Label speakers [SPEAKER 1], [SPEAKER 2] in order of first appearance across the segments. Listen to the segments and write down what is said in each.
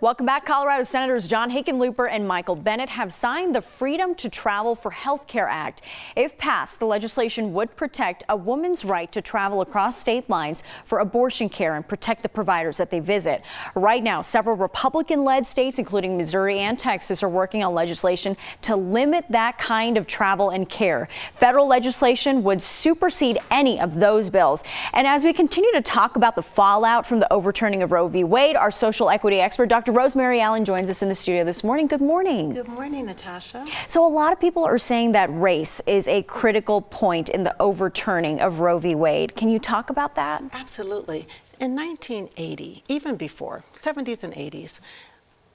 [SPEAKER 1] Welcome back. Colorado Senators John Hickenlooper and Michael Bennet have signed the Freedom to Travel for Healthcare Act. If passed, the legislation would protect a woman's right to travel across state lines for abortion care and protect the providers that they visit. Right now, several Republican-led states, including Missouri and Texas, are working on legislation to limit that kind of travel and care. Federal legislation would supersede any of those bills. And as we continue to talk about the fallout from the overturning of Roe v. Wade, our social equity expert, Dr. Rosemarie Allen, joins us in the studio this morning. Good morning.
[SPEAKER 2] Good morning, Natasha.
[SPEAKER 1] So a lot of people are saying that race is a critical point in the overturning of Roe v. Wade. Can you talk about that?
[SPEAKER 2] Absolutely. In 1980, even before, 70s and 80s,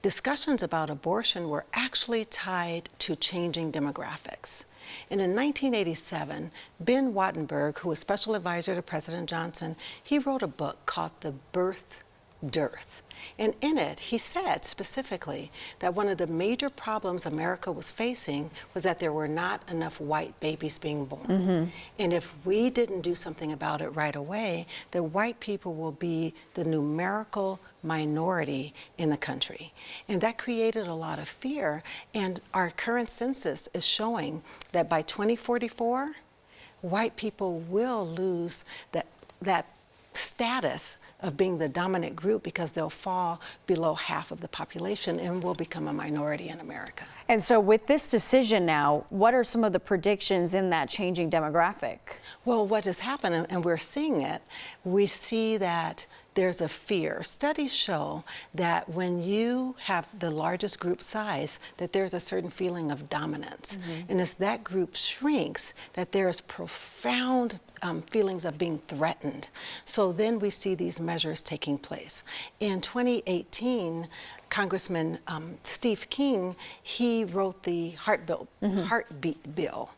[SPEAKER 2] discussions about abortion were actually tied to changing demographics. And in 1987, Ben Wattenberg, who was special advisor to President Johnson, he wrote a book called The Birth Dearth. And in it, he said specifically that one of the major problems America was facing was that there were not enough white babies being born. And if we didn't do something about it right away, the white people will be the numerical minority in the country. And that created a lot of fear. And our current census is showing that by 2044, white people will lose that status of being the dominant group because they'll fall below half of the population and will become a minority in America.
[SPEAKER 1] And so with this decision now, what are some of the predictions in that changing demographic?
[SPEAKER 2] Well, what has happened, and we're seeing it, we see that there's a fear. Studies show that when you have the largest group size, that there's a certain feeling of dominance. And as that group shrinks, that there's profound feelings of being threatened. So then we see these measures taking place. In 2018, Congressman Steve King, he wrote the heartbeat bill.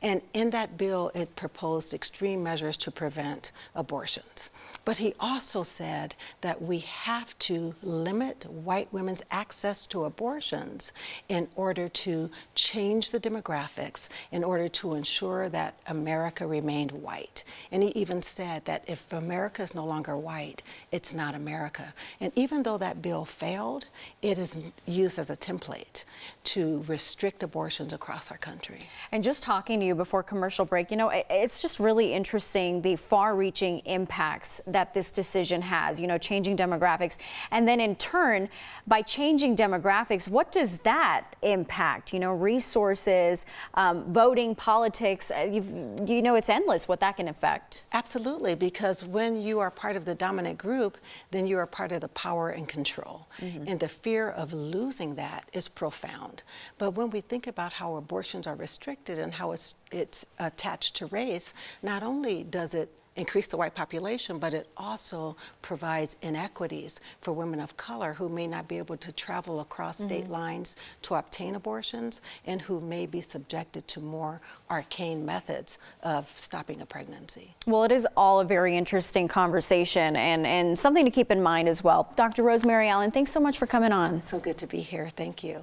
[SPEAKER 2] And in that bill, it proposed extreme measures to prevent abortions. But he also said that we have to limit white women's access to abortions in order to change the demographics, in order to ensure that America remained white. And he even said that if America is no longer white, it's not America. And even though that bill failed, it is used as a template to restrict abortions across our country.
[SPEAKER 1] And just talking to you before commercial break, you know, it's just really interesting the far-reaching impacts that this decision has, you know, changing demographics. And then in turn, by changing demographics, what does that impact? You know, resources, voting, politics, you know, it's endless what that can affect.
[SPEAKER 2] Absolutely, because when you are part of the dominant group, then you are part of the power and control. And the fear of losing that is profound. But when we think about how abortions are restricted and how it's attached to race, not only does it increase the white population, but it also provides inequities for women of color who may not be able to travel across state lines to obtain abortions and who may be subjected to more arcane methods of stopping a pregnancy.
[SPEAKER 1] Well, it is all a very interesting conversation and something to keep in mind as well. Dr. Rosemarie Allen, thanks so much for coming on.
[SPEAKER 2] So good to be here. Thank you.